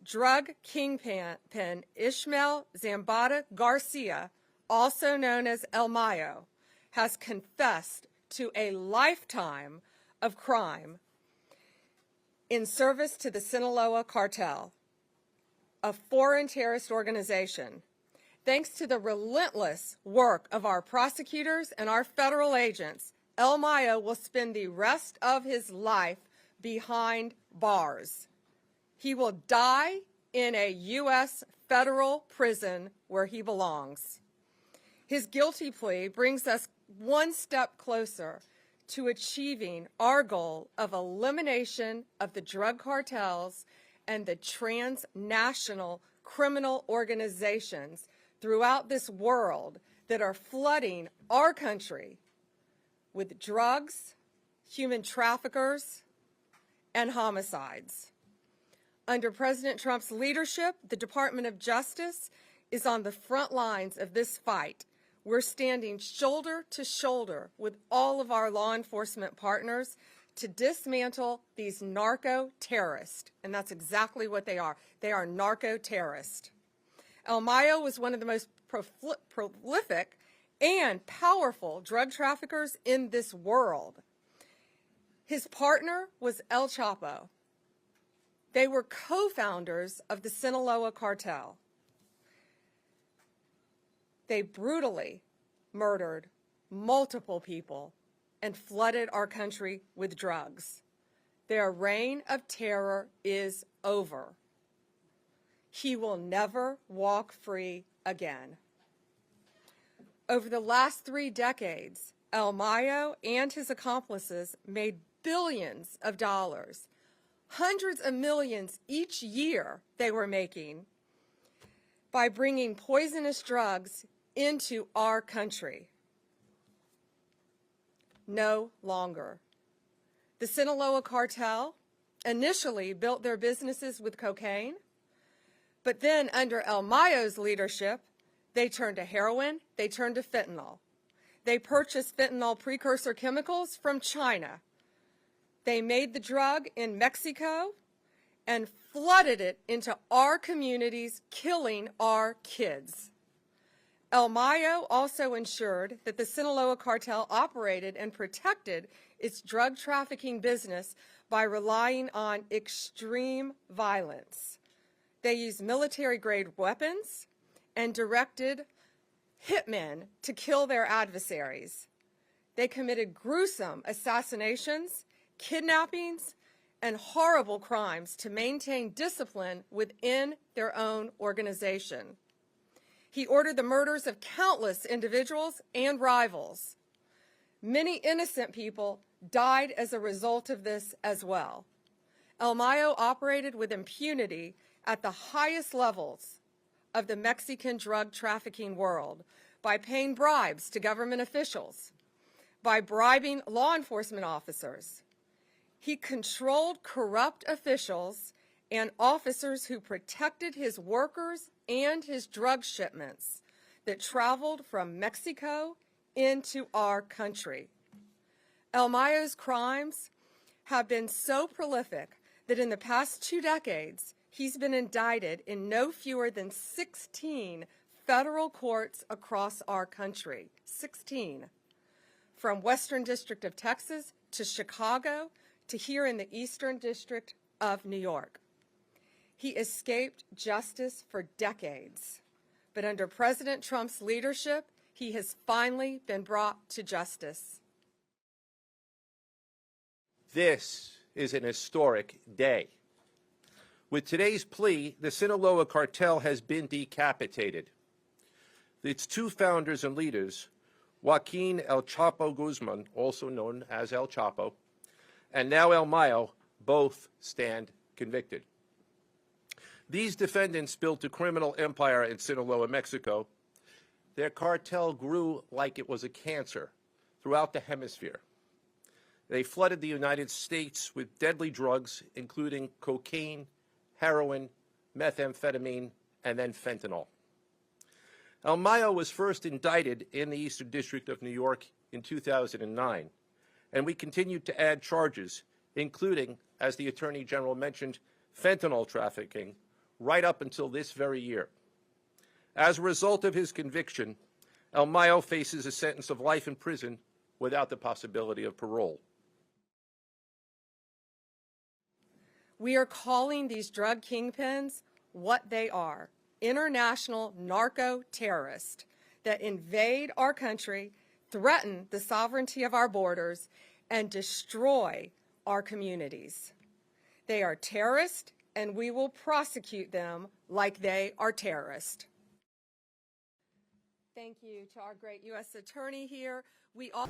drug kingpin Ismael Zambada Garcia, also known as El Mayo, has confessed to a lifetime of crime in service to the Sinaloa Cartel, a foreign terrorist organization. Thanks to the relentless work of our prosecutors and our federal agents, El Mayo will spend the rest of his life behind bars. He will die in a U.S. federal prison where he belongs. His guilty plea brings us one step closer to achieving our goal of elimination of the drug cartels and the transnational criminal organizations throughout this world that are flooding our country with drugs, human traffickers, and homicides. Under President Trump's leadership, the Department of Justice is on the front lines of this fight. We're standing shoulder to shoulder with all of our law enforcement partners to dismantle these narco-terrorists, and that's exactly what they are. They are narco-terrorists. El Mayo was one of the most prolific and powerful drug traffickers in this world. His partner was El Chapo. They were co-founders of the Sinaloa Cartel. They brutally murdered multiple people and flooded our country with drugs. Their reign of terror is over. He will never walk free again. Over the last 3 decades, El Mayo and his accomplices made billions of dollars, hundreds of millions each year they were making by bringing poisonous drugs into our country. No longer. The Sinaloa Cartel initially built their businesses with cocaine, but then under El Mayo's leadership, they turned to heroin, they turned to fentanyl. They purchased fentanyl precursor chemicals from China. They made the drug in Mexico and flooded it into our communities, killing our kids. El Mayo also ensured that the Sinaloa Cartel operated and protected its drug trafficking business by relying on extreme violence. They used military-grade weapons and directed hitmen to kill their adversaries. They committed gruesome assassinations, kidnappings, and horrible crimes to maintain discipline within their own organization. He ordered the murders of countless individuals and rivals. Many innocent people died as a result of this as well. El Mayo operated with impunity at the highest levels of the Mexican drug trafficking world by paying bribes to government officials, by bribing law enforcement officers. He controlled corrupt officials and officers who protected his workers and his drug shipments that traveled from Mexico into our country. El Mayo's crimes have been so prolific that in the past 2 decades, he's been indicted in no fewer than 16 federal courts across our country. 16. From Western District of Texas to Chicago to here in the Eastern District of New York. He escaped justice for decades, but under President Trump's leadership, he has finally been brought to justice. This is an historic day. With today's plea, the Sinaloa Cartel has been decapitated. Its 2 founders and leaders, Joaquin El Chapo Guzmán, also known as El Chapo, and now El Mayo, both stand convicted. These defendants built a criminal empire in Sinaloa, Mexico. Their cartel grew like it was a cancer throughout the hemisphere. They flooded the United States with deadly drugs, including cocaine, heroin, methamphetamine, and then fentanyl. El Mayo was first indicted in the Eastern District of New York in 2009, and we continued to add charges, including, as the Attorney General mentioned, fentanyl trafficking, right up until this very year. As a result of his conviction, El Mayo faces a sentence of life in prison without the possibility of parole. We are calling these drug kingpins what they are: international narco-terrorists that invade our country, threaten the sovereignty of our borders, and destroy our communities. They are terrorists, and we will prosecute them like they are terrorists. Thank you to our great U.S. Attorney here. We all